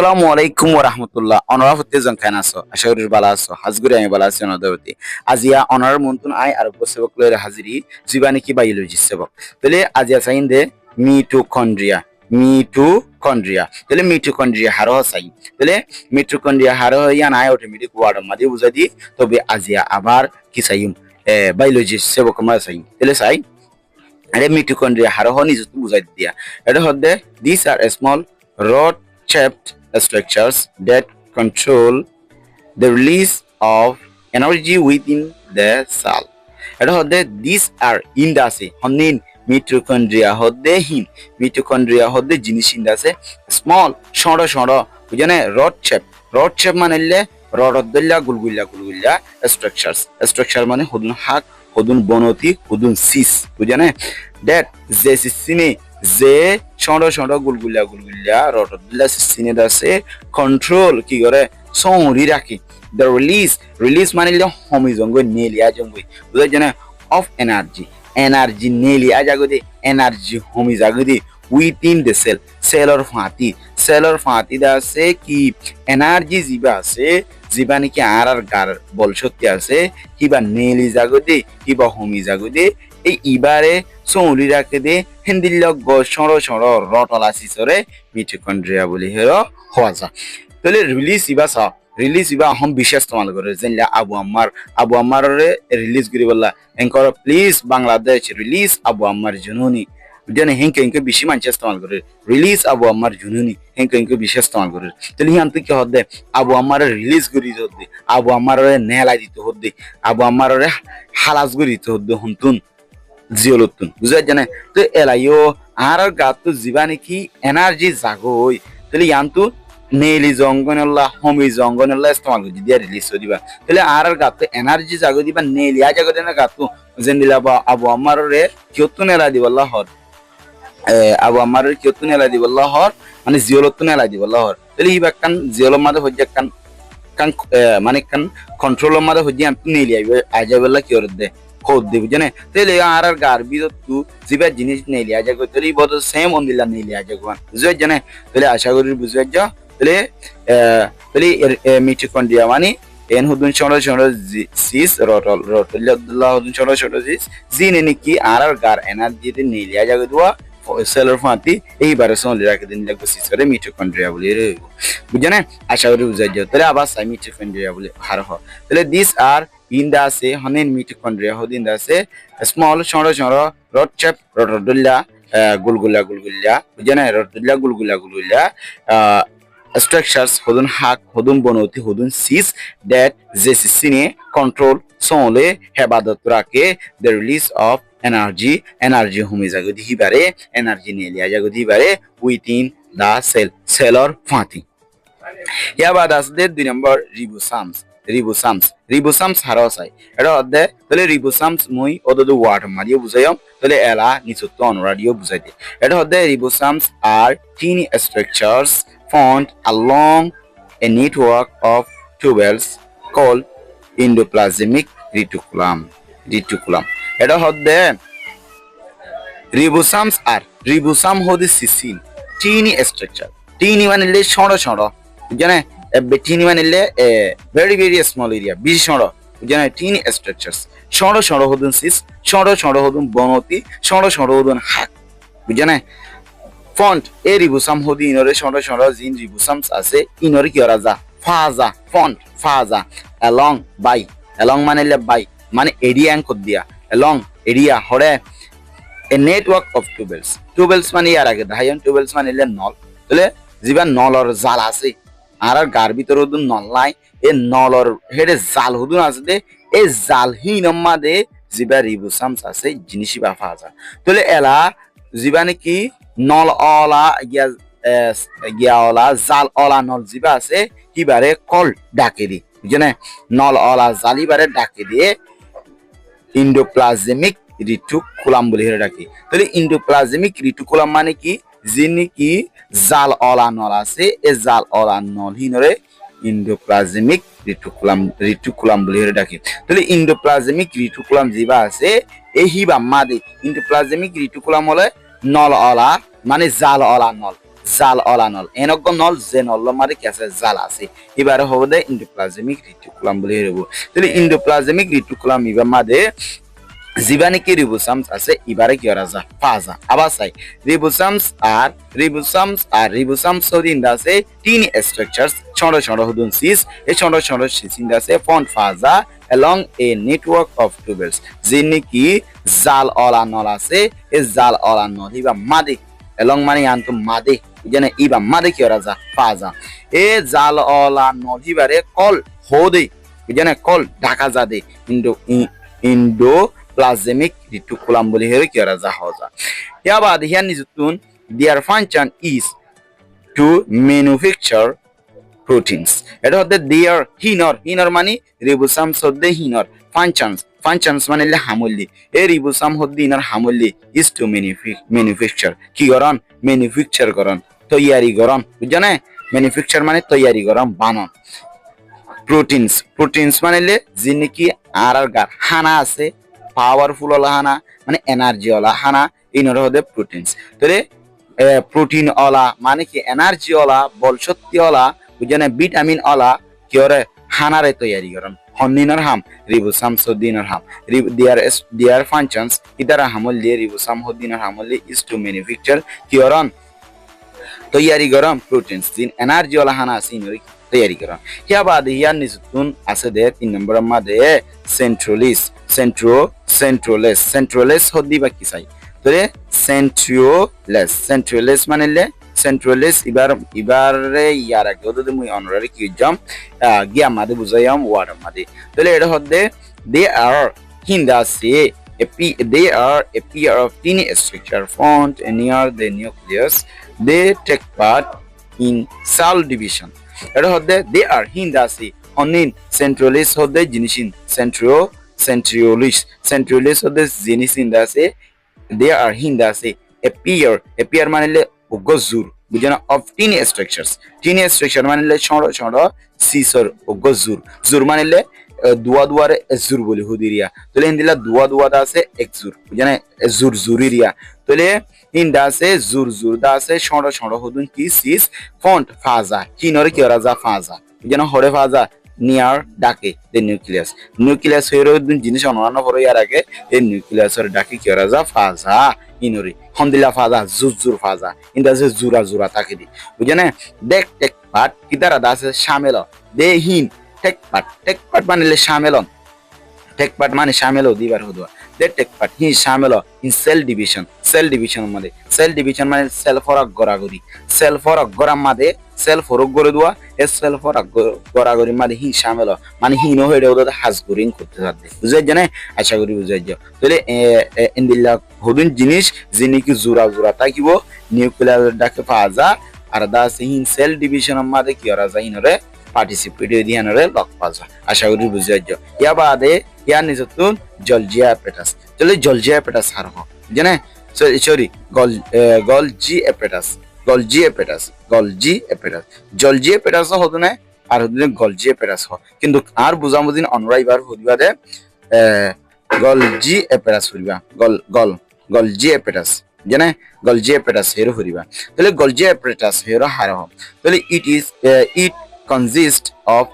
আসসালামু আলাইকুম ওয়া রাহমাতুল্লাহ। অনরা হতে জন খান আছো আশা করি ভালো আছো হাজগুরি আমি ভালো আছি অনদাবতি আজিয়া অনার মন্তন আই আর সেবক লয়ের হাজিরি জীবানি কি বায়োলজি সেবক তাহলে আজিয়া সাইন দে মিটোকন্ড্রিয়া তাহলে মিটোকন্ড্রিয়া হারো সাই তাহলে মিটোকন্ড্রিয়া হারো ইয়া নাই অটোমেটিক ওয়ার্ড মাদি বুঝাই দি তবে আজিয়া আবার কি সাইম বায়োলজি সেবক মা সাই তাহলে সাই আরে মিটোকন্ড্রিয়া হারো হনি বুঝাই দিয়া এটা হদে this are small rod shaped structures that control the release of energy within the cell. এটা হচ্ছে these are in the আছে হনিন মিটোকন্ড্রিয়া হচ্ছে হিন মিটোকন্ড্রিয়া হচ্ছে জিনিস ইন আছে স্মল সড় সড় বুঝনে রড শেপ মানে রড দল্লা গুলগুল্লা স্ট্রাকচার মানে হদুন হাক হদুন বনতি হদুন সিস বুঝনে that যে সিনে যে সড় গুলগুল্লা রডদুল্লা সিনে আছে কন্ট্রোল কি করে সৌরি রাখি the release মানে হমি জঙ্গই নেলিয়া জঙ্গই বুঝাই জানে অফ এনার্জি নেলিয়া জাগদি এনার্জি হমি জাগদি উইথিন দ্য সেলর ফাঁতি দা আছে কি এনার্জি জিবা আছে জিবা নাকি আর গার বল শক্তি আছে কিবা নেলি জাগদি কিবা হমি জাগদি এই ইবারে সৌলি রাখে দে হিন্দিল সড় রটলা সিসরে মিটোকন্ড্রিয়া বলি হেরো হওয়া যা তাহলে রিলিজ ইবা হম বিশেষ তোমাল করে যেনলা আবু আম্মারে রিলিজ করি বললা এনকর প্লিজ বাংলাদেশ রিলিজ আবু আম্মার জুনুনি জানে হেঙ্কে বেশি মানুষ ইস্তেমাল করে রিলিজ আবু আম্মার জুনুনি হেঙ্কে বেশি ইস্তেমাল করে তাহলে হিয়ান তুই কি হদে আবু আম্মারে রিলিজ করি হদে আবু আম্মারে নেলা দিতে হদে আবু আম্মারে হালাজ করি দিতে হদে হন্তুন জিওলতুন বুঝাই জানে তো এলাইও আর গাত তো জিবা নাকি এনার্জি জাগই তাহলে ইয়ান্তু নেলি জঙ্গনল্লা হমি জঙ্গনল্লা ইস্তেমাল করে দিয়া রিলিজ করে দিবা তাহলে আর গাত তো এনার্জি জাগো দিবা নেলিয়া জাগো দেনা গাত তো যেন দিলা আবু আম্মারে কিয়তুন এলা দিবাল্লাহ হর আবু আম্মারে কিয়তুন এলা দিবাল্লাহ হর মানে জিওলতুন এলা দিবাল্লাহ হর তাহলে ইবা কান জিওলর মাঝে হজ্জা কান মানে কান কন্ট্রোলের মাঝে হজ্জা আমি নেলিয়া আজাবেল্লা কি করে দে খোদ দেব জানে তাহলে আর গার বিরত তু জিবা জিনিস নেই লিয়া যাগো তাহলে বড় সেম অন্দিলা নেই লিয়া যাগো বুঝাই জানে তাহলে আশা করি বুঝাই যা তাহলে মিটোকন্ড্রিয়া মানে এন হুদুন ছোট সিস রটল্লাহ হুদুন ছোট সিস জিনে নাকি আর গার এনার্জি নেই লিয়া যাগো দুয়া সেলর ফাঁতি এইবারে সঙ্গে রাখে দিন লাগবে সিসরে মিটোকন্ড্রিয়া বলি রে বুঝানে আশা করি বুঝাই যা তাহলে আবার সাই মিটোকন্ড্রিয়া বলি হার হ তাহলে দিস আর in the say honen mitochondria hodin the say small choro rod chap rotodulla gulgulla bujana rotodulla gulgulla structures hodun hak hodun bonoti hodun sis that jesisine control sole hebadat rake the release of energy humi jagodi hibare energy nelia jagodi hibare within the cell or fati ya bad as the 2 number রিবোসামস হারসাই এটা অধ্যে তাহলে রিবোসামস মুই ওদো word Mario বুঝাইম তাহলে এলা নিচুত অনরাডিও বুঝাই দে এটা অধ্যে রিবোসামস আর tiny structures found along a network of tubules called endoplasmic reticulum এটা অধ্যে রিবোসাম হদি সিসিন tiny structure tiny মানে ছোট জানে tiny মানে very small area বেশি সড় জানে tiny structures সড় হদুন সিস সড় হদুন বনতি সড় হদুন হাক বুঝানে ফন্ট এ রিবোসাম হদি ইনরে সড় জিন রিবোসামস আছে ইনরে কি রাজা ফাজা along মানে বাই মানে এরিয়া আঙ্ক দিয়া along area Hare a network of tubules মানে ইয়ার আগে ধায়ন tubules মানে নল তাহলে জীবন নলর জাল আছে আর গার ভিতর হদুন নল নাই এ নলর হেডে জাল হদুন আছে দে এই জাল হিনম্মা দে জিবা রিবোসামস আছে জিনিসই বা ফাজা তাহলে এলা জিবা নাকি নল অলা গিয়া অলা জাল অলা নল জিবা আছে কিবারে কল ডাকে দি বুঝনে নল অলা জালিবারে ডাকে দিয়ে ইন্ডোপ্লাজমিক রিটিকুলাম বলে হেরে ডাকে তাহলে ইন্ডোপ্লাজমিক রিটিকুলাম মানে কি যিনি কি জাল অলা নল আছে এ জাল অলা নল হিনরে ইন্ডোপ্লাজমিক রিটিকুলাম বলে হেরে ডাকে তাহলে ইন্ডোপ্লাজমিক রিটিকুলাম জিবা আছে এই হিবা মাদে ইন্ডোপ্লাজমিক রিটিকুলাম হলে নল অলা মানে জাল অলা নল জাল অলা নল এনেক নল যে নল মারে কি আছে জাল আছে এবারে হবে দে ইন্ডোপ্লাজমিক রেটিকুলাম বলে হেরব তাহলে ইন্ডোপ্লাজমিক রেটিকুলাম ইবা মাদে জিবানিকি রিবোসামস আছে ইবারে কি করা যা ফাজা আবার চাই রিবোসামস হদিন আছে তিন স্ট্রাকচারস ছোট ছোট হদুন সিস এই ছোট ছোট সিসিন আছে font ফাজা along a network of tubes যিনি কি জাল অলা নল আছে এই জাল অলা নল ইবা মাদে along মানে আনতো মাদে যেন ইবা মাদে কি করা যা ফাজা এ জাল অলা নল ইবারে কল হোদে যেন কল ঢাকা যা দে ইন্ডো plasmic reticulum বলি হেরে কি করা যা হজা ইয়াবাদ হিয়ান নিজুতুন their function is to manufacture proteins এটা হচ্ছে their হিনর মানে রিবোসামস হচ্ছে হিনর functions মানে লে হামুলি এই রিবোসাম হচ্ছে হিনর হামুলি is to manufacture কি করন ম্যানুফ্যাকচার করন তৈয়ারি করন বুঝছেন ম্যানুফ্যাকচার মানে তৈয়ারি করন বানান প্রোটিনস মানে লে যিনি কি আর গা হানা আছে পাওয়ারফুল ওলা হানা মানে এনার্জি ওলা হানা ইনর হদে প্রোটিনস তাহলে প্রোটিন ওলা মানে কি এনার্জি ওলা বল শক্তি ওলা বুঝেন ভিটামিন ওলা কি ওরে হানারে তৈয়ারি করেন হন্নিনর হাম রিবোসাম সদিনর হাম দিয়ার ফাংশনস ইদারা হামল দিয়ে রিবোসাম হদিনর হামল ইজ টু ম্যানুফ্যাকচার কি ওরন তৈয়ারি করেন প্রোটিনস দিন এনার্জি ওলা হানা আছে ইনর তৈয়ারি করেন হিয়া বাদ হিয়ার নিচুন আছে দে 3 নম্বর মাদে সেন্ট্রোলেস হদি বা কি চাই তোরে সেন্ট্রোলেস মানে লে সেন্ট্রোলেস ইবারে ইয়ার আগে ওদের মুই অনারারি কি জাম গিয়া মাদে বুঝাইয়াম ওয়ার্ড মাদে তাহলে এটা হদে দে আর হিন্দাসে they are a pair of tiny structure found near the nucleus they take part in cell division এটা হদে they are হিন্দাসে অনিন সেন্ট্রোলেস হদে জিনিসিন সেন্ট্রোলেস হদে জিনিসিন দাসে they are hindase a pair মানে লে গজুর বুঝেন অফ টিনি স্ট্রাকচার মানে লে ছোট ছোট সিসর জুর মানে লে দুয়ারে জুর বলি হুদিরিয়া তাহলে হিন্দিলা দুয়া দা আছে এক জুর বুঝেন জুরিরিয়া তাহলে হিন্দা আছে জুর দা আছে ছোট ছোট হুদুন কি সিস ফন্ট ফাজা কিনরে কি রাজা ফাজা বুঝেন হরে ফাজা নিয়ার ডাকে the nucleus হইরো জিনিস অনন্য পরে ইয়ার আগে এই নিউক্লিয়াসের ডাকে কি রাজা ফাজা ইনরি হন্দিলা ফাজা জুজুর ফাজা ইন্দা যে জুরা তাকে দি বুঝেন দেখ টেক পার্ট কিদারা দাসে শামিল দে হিন টেক পার্ট মানে শামিল দিবার হদুয়া দে টেক পার্ট হি শামিল ইন সেল ডিভিশন মানে সেল ফরক গরাগরি মাদে সেল ফরক গরে দুয়া এ সেল ফরক গরাগরি মাদে হি শামিল মানে হি নো হইরে ওদের হাজগুরিং করতে থাকবে বুঝাই জানে আশা করি বুঝাই যাও তাহলে ইন্দিল্লা হদুন জিনিস যিনি কি জুরা তাকিব নিউক্লিয়ার ডাকে ফাজা আর দাস হিন সেল ডিভিশন মাদে কি ওরা যায় ইনরে পার্টিসিপেট দিয়ানরে লক পাজা আশা করি বুঝাই যাও ইয়া বাদে ইয়া নিজতুন জলজিয়া অ্যাপেটাস হার হ জানে সরি গলজি অ্যাপেটাস হতো না আর হতো গলজি অ্যাপেটাস হ কিন্তু আর বুঝামুদিন অনরাইবার হদিবা দে গলজি অ্যাপেটাস হইবা গলজি অ্যাপেটাস জানে গলজি অ্যাপেটাস হেরো হইবা তাহলে গলজি অ্যাপেটাস হেরো হার হ তাহলে it consists of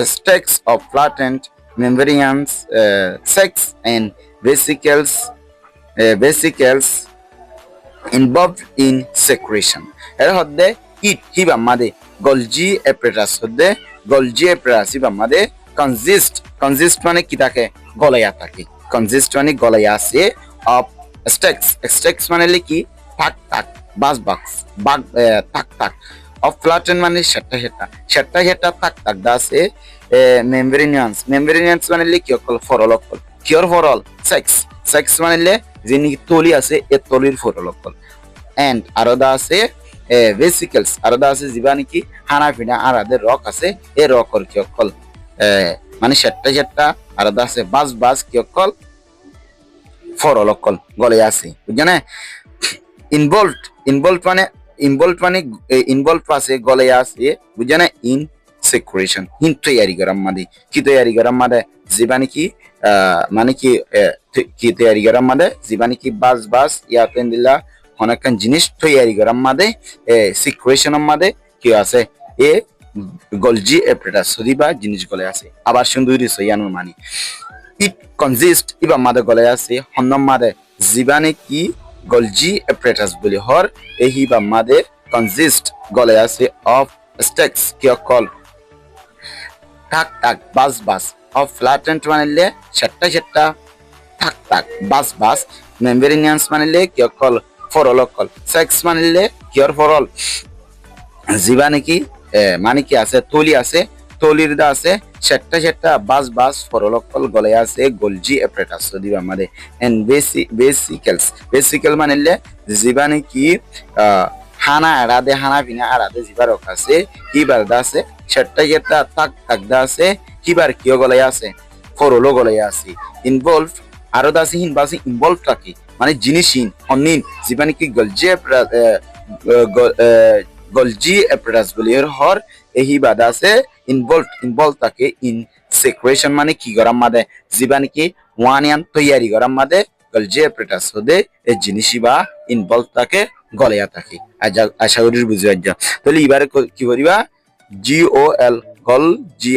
stacks of flattened membranes sacs and vesicles involved in secretion এটা হচ্ছে ইট হিবা মাদে গলজি অ্যাপেটাস হিবা মাদে কনজিস্ট মানে কি থাকে গলায়া থাকে আছে অফ স্ট্যাক্স মানে কি থাক থাক অফ ফ্ল্যাটেন মানে সেটা থাক দাসে মেমব্রেনিয়ান্স মানে কি অকল ফরল কিয়র ফরল সেক্স মানে যিনি তলি আছে এ তলির ফরল অকল এন্ড আরো দা আছে ভেসিকেলস আরো দা আছে যিবা নাকি হানা ফিনা আর আদের রক আছে এ রকর কি অকল মানে সেটা আরো দা আছে বাস কি অকল ফরল অকল গলে আছে বুঝছেন ইনভলভ আছে গলে আছে বুঝছেন ইন সেকুরেশন হিন তৈয়ারি করার মাদে কি তৈয়ারি করার মাদে যিবা নাকি মানে কি তৈয়ারি করার মাদে যিবা নাকি বাস ইয়াতেন দিলা অনেকখান জিনিস তৈরি করার মাঝে সিকুয়েশনের মাঝে কি আছে এ গলজি অ্যাপারেটাস বা জিনিস গলে আছে আবার সুন্দরী সইয়ানোর মানে ইট কনজিস্ট ইবা মাদে গলে আছে হন্নম মাদে জীবানে কি গলজি অ্যাপারেটাস বলি হর এই বা মাদে কনজিস্ট গলে আছে অফ স্টেক্স কি কল টাক টাক বাস বাস অফ ফ্ল্যাটেন্ট মানিলে সেট্টা সেট্টা টাক টাক বাস বাস মেম্বেরিনিয়ান্স মানিলে কি কল ফরল কল সেক্স মানিলে কিয়র ফরল জীবানে কি মানে কি আছে তলি আছে তলির দা আছে সেট্টা সেট্টা বাস বাস ফরলকল গলে আছে গলজি অ্যাপারেটাস দিবা আমাদের এন্ড বেসিক্যাল মানিলে জীবানে কি হানা আড়াদে হানা বিনা আড়াদে জিবার আছে কিবার দা আছে সেট্টা সেট্টা তাক তাক দা আছে কিবার কিয় গলে আছে ফরলো গলে আছে ইনভলভ আরো দা আছে হিন বাসি ইনভলভ থাকে মানে জিনিসহীন অনিন জীবানে কি গলজি অ্যাপারেটাস বলি এর হর এই বাদা আছে ইনভলভ থাকে ইন সিকুয়েশন মানে কি গরাম মাদে জীবান কি ওয়ানিয়ান তৈয়ারি গরাম মাদে গলজি অ্যাপারেটাস হদে এই জিনিসই বা ইনভলভ থাকে গলেয়া থাকে আশা করি বুঝে যা তাহলে এবারে কি করিবা GOL গলজি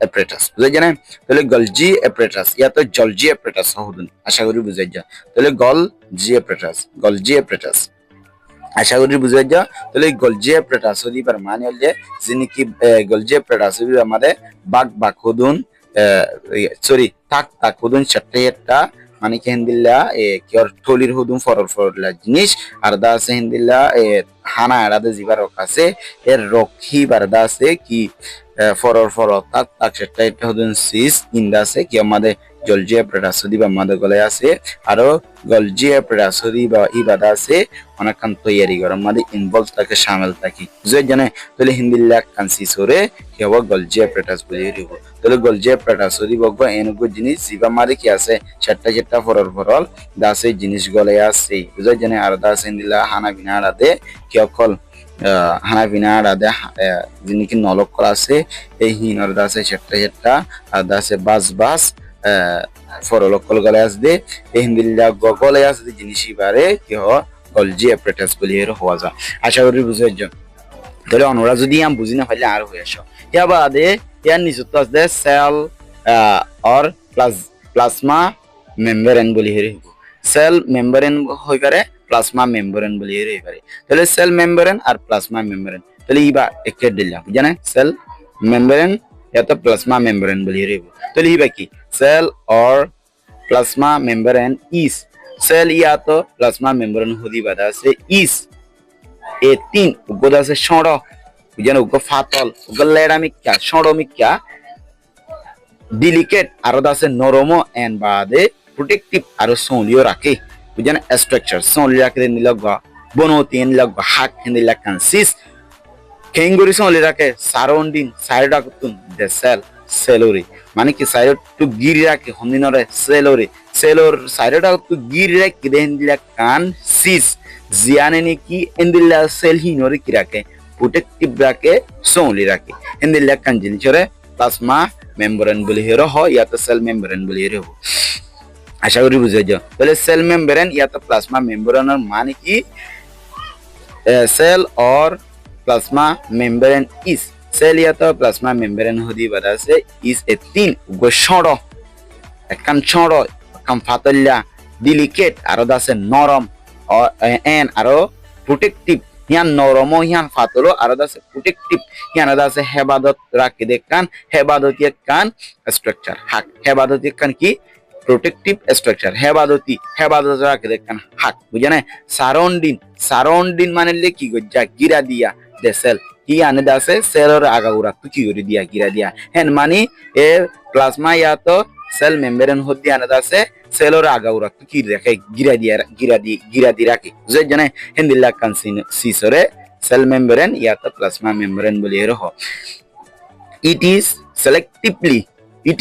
অ্যাপারেটাস বুঝে জানেন তাহলে গলজি অ্যাপারেটাস ইয়া তো জলজি অ্যাপারেটাস হদুন আশা করি বুঝে যা তাহলে গলজি অ্যাপারেটাস আশা করি বুঝে যা তাহলে গলজি অ্যাপারেটাস দিবার মানে হলে যিনি কি গলজি অ্যাপারেটাস আমাদের বাক হদুন সরি তাক হদুন চারটা মানে কি হিন্দিল্লা কিয়র থলির হদুন ফরলা জিনিস আর দা আছে হিন্দিল্লা হানা এড়াদে জিবার রক আছে এর রক্ষী বারদা আছে কি ফর তাক সেটা এটা হদুন সিস ইন্দা আছে কি আমাদের গলজি অ্যাপারেটাস দিবা আমাদের গলে আছে আরো গলজি অ্যাপারেটাস দিবা ইবাদা আছে অনেকখান তৈয়ারি গরম মাঝে ইনভলভ থাকে শামিল থাকে বুঝে জানে তাহলে হিন্দি লেখ কানসিস হরে কি হবো গলজি অ্যাপারেটাস বলি দিব তাহলে গলজি অ্যাপারেটাস দিব এনগো জিনিস জিবা মাঝে কি আছে সেট্টা ফরল দাসে জিনিস গলে আছে বুঝে জানে আর দাস হিন্দিলা হানা বিনা আড়াদে কি অকল হানা বিনা আড়াদে যিনি কি নলক করা আছে এই হিনর দাসে সেট্টা আর দাসে বাস ফরলকল গলে আসবে এই হিন্দিলা গলে আসবে জিনিসই বারে কি হ গলজি অ্যাপারেটাস বলি এর হওয়া যায় আশা করি বুঝে যাও তাহলে অনরা যদি আমি বুঝি না পাইলে আর হয়ে আসো ইয়া বাদে ইয়ার নিচত আছে সেল অর প্লাজমা মেমব্রেন বলি হেরে হইব সেল মেমব্রেন হই পারে প্লাজমা মেমব্রেন বলি হেরে হই পারে তাহলে সেল মেমব্রেন আর প্লাজমা মেমব্রেন তাহলে ইবা একে দিলাম জানেন সেল মেমব্রেন या तो प्लाज्मा मेम्ब्रेन बोलिए रे তাহলে ইবা কি cell or plasma membrane is cell या तो प्लाज्मा मेम्ब्रेन होदी बादा से इस ए तीन उगोदा से छोड़ो যেন উগো ফাতল উগো লেরামিক क्या छोड़ोमिक क्या ডিলিকেট আর দাসে নরম এন্ড বাদে প্রোটেক্টিভ আর সোলিও রাখে বুঝেন স্ট্রাকচার সোলি রাখে নিলগ বনতি নিলগ হাক নিলগ কানসিস কেঙ্গুরি সোলি রাখে সারাউন্ডিং সাইডা কুতুন দে সেলরি মানে কি সাইড টু গিরি রাখে হন্দিনরে সেলর সাইডটা টু গিরি রাখে দেন দিলা কান সিস জিয়ানে নি কি এন্দিলা সেল হিনরে কি রাখে প্রোটেক্টিভ রাখে সোলি রাখে এন্দিলা কান জিনিসরে প্লাজমা মেমব্রেন বলি হেরো হয় या तो সেল মেমব্রেন বলি হেরো আশা করি বুঝে যাও তাহলে সেল মেমব্রেন या तो প্লাজমা মেমব্রেনের মানে কি সেল और प्लाज्मा मेम्ब्रेन इज सेल या तो प्लाज्मा मेम्ब्रेन होदी बदा से इज ए तीन गो छोड़ो एकन छोड़ो कम फातल्या डिलिकेट आरो दासे नरम और एन आरो प्रोटेक्टिव हियान नरमो हियान फातलो आरो दासे प्रोटेक्टिव हियान दासे हेबादत राखि देखान हेबादती कान स्ट्राक्चर हाक हेबादती कान की प्रोटेक्टिव स्ट्राक्चर हेबादती राखि देखान हाक बुझाने साराउंडिंग माने की गज्जा गिरा दिया दे सेल ही आने दासे सेलर आगाउरा तु की गरि दिया गिरा दिया हेन मानी ए प्लाज्मा या तो सेल मेम्ब्रेन होती आने दासे सेलर आगाउरा तु की रखे गिरा दी राखी जे जने हिंदिला कानसिन सिसरे सेल मेम्ब्रेन या तो प्लाज्मा मेम्ब्रेन बोली रहो इट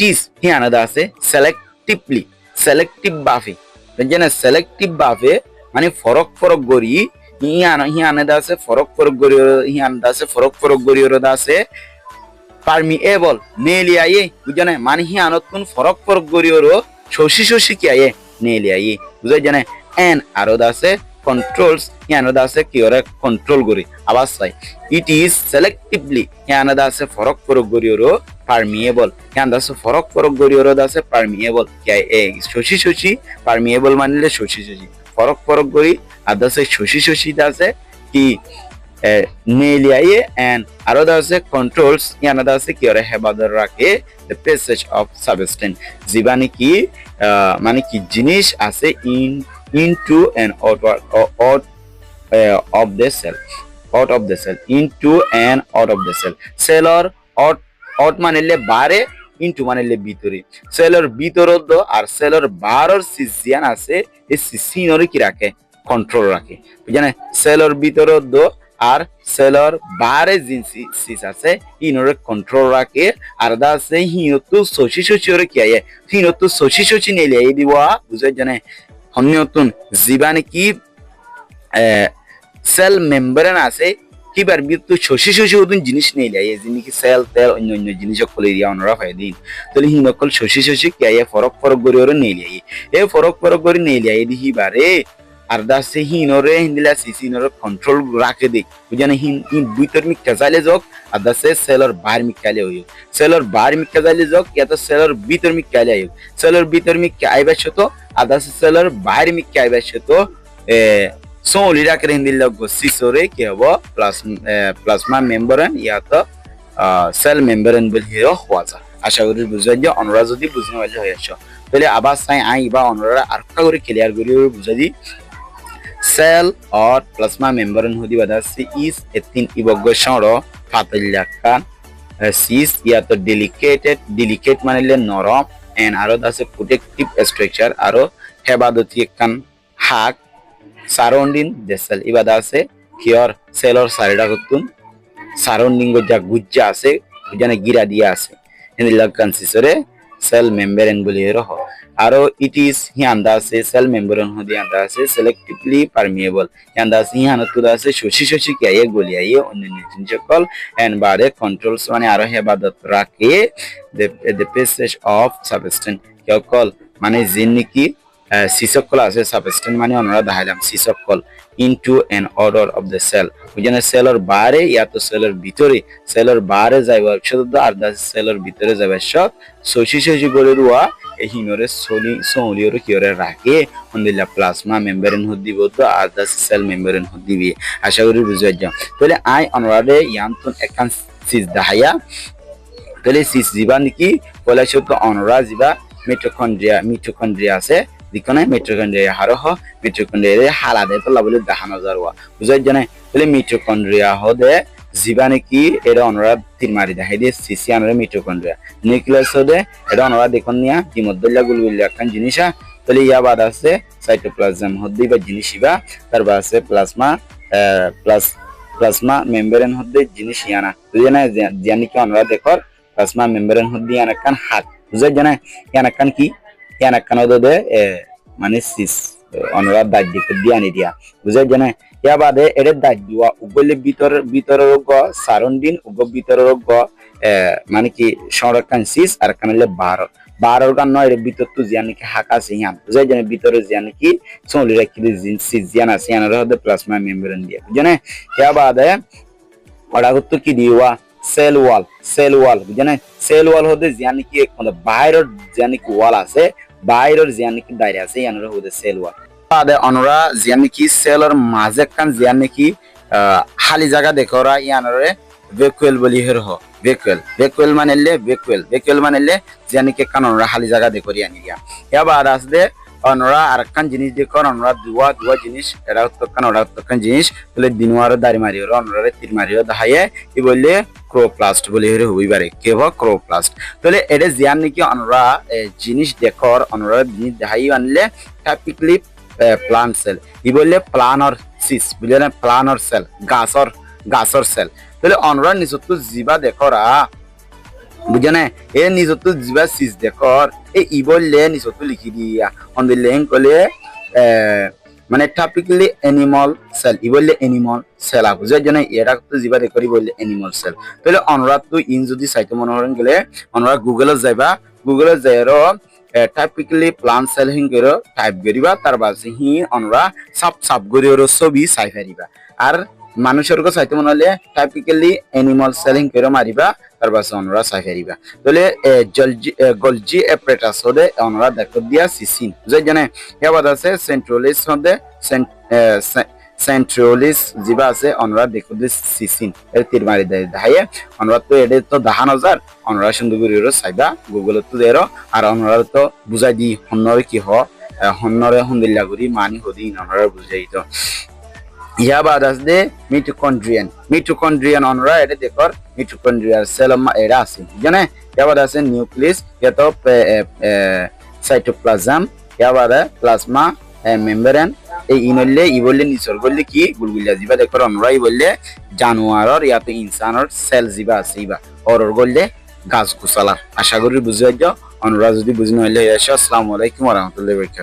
इज ही आने दासे सेलेक्टिव बाफे जने सेलेक्टिव बाफे माने फरक गरी हियाने दासे फरक गरी दासे पारमिएबल नेलियाये बुझाने माने हियानत कुन फरक गरी शोषी कियाये नेलियाये बुझाय जाने एन आरो दासे controls yana da ase ki ore control gori abar sai it is selectively yana da ase forok forok gori oro permeable yana da ase forok forok gori oro da ase permeable ki e shoshi shoshi permeable manile shoshi shoshi forok forok gori ada ase shoshi shoshi da ase ki নেলিয়ায়ে and aro da ase controls yana da ase ki ore hebadar rakhe the passage of substance jibani ki মানে কি জিনিস আছে into and out of the cell into and out of the cell or out মানেলে বাইরে into মানেলে ভিতরে সেলর ভিতরদ আর সেলর বারর সিজিয়ান আছে এই সিসিনরে কি রাখে কন্ট্রোল রাখে বুঝানে সেলর ভিতরদ আর সেলর বারে জিনসি সিস আছে ইনরে কন্ট্রোল রাখে আর দা আছে হিনতু সোশি সোশি ওরে কি আয়ে হিনতু সোশি সোশি নেলে এই দিবা বুঝাই জানে হন্যতুন জীবানে কি সেল মেমব্রেন আছে কিবার বিতু সোশি সোশি ওতুন জিনিস নেলে এই জিনি কি সেল তেল অন্য অন্য জিনিস কলে রিয়া অনরা ফায়দিন তাহলে হিনকল সোশি সোশি কি আয়ে ফরক ফরক গরি ওরে নেলে এই ফরক ফরক গরি নেলে এই দিহি বারে আর দা সে হিনরে হিন্দিলা সিসিনরে কন্ট্রোল রাখে দে বুঝানে হিন ভিতর মি কাজালে যোগ আর দা সে সেলর বাহির মি কালে হইও সেলর বাহির মি কাজালে যোগ ইয়া তো সেলর ভিতর মি কালে হইও সেলর ভিতর মি কাইবা শতো আর দা সে সেলর বাহির মি কাইবা শতো সোলি রাখে হিন্দিলা গো সিসরে কি হবো প্লাজমা মেমব্রেন ইয়া তো সেল মেমব্রেন বল হিরো হওয়া আশা করি বুঝাই যে অনরা যদি বুঝনে পারলে হয়ে আসো তাহলে আবার সাই আই বা অনরা আর কা করে ক্লিয়ার করি বুঝাই cell or plasma membrane hodi badasi is etin iboggo shoro patillakkan cis ya to delicate manile norom and aro dase protective structure aro hebadoti ekkan hak surrounding the cell ibadase kior cell or sarida gotun surrounding go ja gujja ase jane gira dia ase endilla consistere cell membrane boli roho aro it is hianda se cell membrane hodi anda se selectively permeable hianda se hiana tuda se shoshi shoshi kiye goliye onnne jinjekol and bare controls mane aro hebadat rakhe the passage of substance kyokol mane jinni ki sisokol ase substance mane onora dahailam sisokol into an order of the cell ujane cellor bare ya to cellor bitore cellor bare jaiba shod ar da cellor bitore jaiba shot shoshi shoshi gole ruwa এই হিনরে সোলিওরে কিওরে রাখে হন্দিলা plasma membrane হদিব তো আর দা cell membrane হদিবি আশা করি বুঝাই যাও তাহলে I অনরাডে ইয়ান্তন একান cis দাহায়া তাহলে cis জীবান কি বলা শব্দ অনরা জীবা মিটোকন্ড্রিয়া আছে দিকনে মিটোকন্ড্রিয়া হারহ মিটোকন্ড্রিয়া হালাদে তো লাবলে দাহানো জারওয়া বুঝাই জানে তাহলে মিটোকন্ড্রিয়া হদে জীবানে কি এর অনরা তিন মারি দেখাই দিয়ে সিসিয়ানরে মিটোকন্ড্রিয়া নিউক্লিয়াস হদে এর অনরা দেখুন নিয়া দিমদ্দুল্লাহ গুলগুলি একখান জিনিসা তাহলে ইয়া বাদ আছে সাইটোপ্লাজম হদ্দি বা জিনিসইবা তারপর আছে প্লাজমা মেমব্রেন হদ্দি জিনিস ইয়ানা বুঝে না জানি কি অনরা দেখর প্লাজমা মেমব্রেন হদ্দি ইয়ানাকান হাত বুঝে জানা ইয়ানাকান কি ইয়ানাকান হদে মানে সিস অনরা দাজ্জি কদ্দি আনি দিয়া বুঝে জানা ইয়া বাদে এর দাজ্জিওয়া উগলে ভিতরের গ সারাউন্ডিং উগ ভিতরের গ মানে কি সংরক্ষণ সিস আর কানলে 12 গান নয় এর ভিতর তো জানি কি হাক আছে ইয়ান বুঝাই জানে ভিতরে জানি কি সোলি রাখি সিস জানা আছে ইয়ান রহদে প্লাজমা মেমব্রেন দিয়ে বুঝনে ইয়া বাদে ওটা হতো কি দিওয়া সেল ওয়াল বুঝনে সেল ওয়াল হদে জানি কি কোন বাইরের জানি কি ওয়াল আছে বাইরের জানি কি দাইরে আছে ইয়ান রহদে সেল ওয়াল বাদে অনরা জানি কি সেলর মাঝে কান জানি কি খালি জায়গা দেখরা ইয়ানরে ভেকুয়েল বলি হের হ ভেকুয়েল মানেলে জানি কি কান অনরা খালি জায়গা দেখরি আনিয়া ইয়া বাদ আসবে অনরা আর কান জিনিস দেখর অনরা দুয়া জিনিস এরা তো কান জিনিস বলে দিনওয়ার দাড়ি মারি অনরা তীর মারি দেখায়ে কি বললে ক্রোপ্লাস্ট বলি হের হই পারে কেব ক্রোপ্লাস্ট তাহলে এটা জানি কি অনরা জিনিস দেখর অনরা জিনিস দেখাই আনলে টাইপিক্যালি প্লান্ট সেল ই বললে প্লানর সিস বুঝলেন প্লানর সেল গাছর সেল তাহলে অনরা নিজত্ব জীবা দেখরা বুঝনে এ নিজত্ব জীবা সিস দেখর এই ই বললে নিজত্ব লিখি দিয়া অনদিলে কলে মানে টাইপিক্যালি অ্যানিমাল সেল ই বললে অ্যানিমাল সেল বুঝার জন্য এরা তো জীবা দেখরি বললে অ্যানিমাল সেল তাহলে অনরা তো ইন যদি সাইতো মনে করেন গেলে অনরা গুগলে যাইবা গুগলে যাইরো টাইপিক্যালি প্লান সেল হিংকেরো টাইপ করিবা তার বাসে হি অনরা সাপ সাপ গরিওর ছবি চাই ফারিবা আর মানুষের গো চাইতে মনে হলে টাইপিক্যালি এনিমাল সেলিং করে মারিবা তার বাসে অনরা চাই ফারিবা তাহলে গলজি অ্যাপারেটাস হদে অনরা দেখো দিয়া সিসিন যে জানে হেবাদ আছে সেন্ট্রালিস হদে সেন্ট্রালিস জিবা আছে অনরা দেখো দি সিসিন এর তীর মারি দেয় হাইয়ে অনরা তো এডে তো 10,000 অনরা সুন্দর করে চাইবা গুগল তো দেরো আর অনরা তো বুঝাই দি হন্নরে কি হ হন্নরে হন্দিল্লা করি মানি হদি অনরা বুঝাই তো ইয়া বাদ আছে মিটোকন্ড্রিয়ান অনরা এটা দেখর মিটোকন্ড্রিয়ার সেল এরা আছে জানে ইয়া বাদ আছে নিউক্লিয়াস ইয়া তো সাইটোপ্লাজম ইয়া বাদ প্লাজমা মেমব্রেন এই ইনলে ই বললে নিচর বললে কি গুলগুলিয়া জিবা দেখর অনরা ই বললে জানোয়ারর ইয়া তো ইনসানর সেল জিবা আছে ইবা অরর বললে গাছ গুছালা আশা করি বুঝাই যাও অনরা যদি বুঝি নইলে আসসালামু আলাইকুম ওয়া রাহমাতুল্লাহি ওয়া বারাকাতুহু।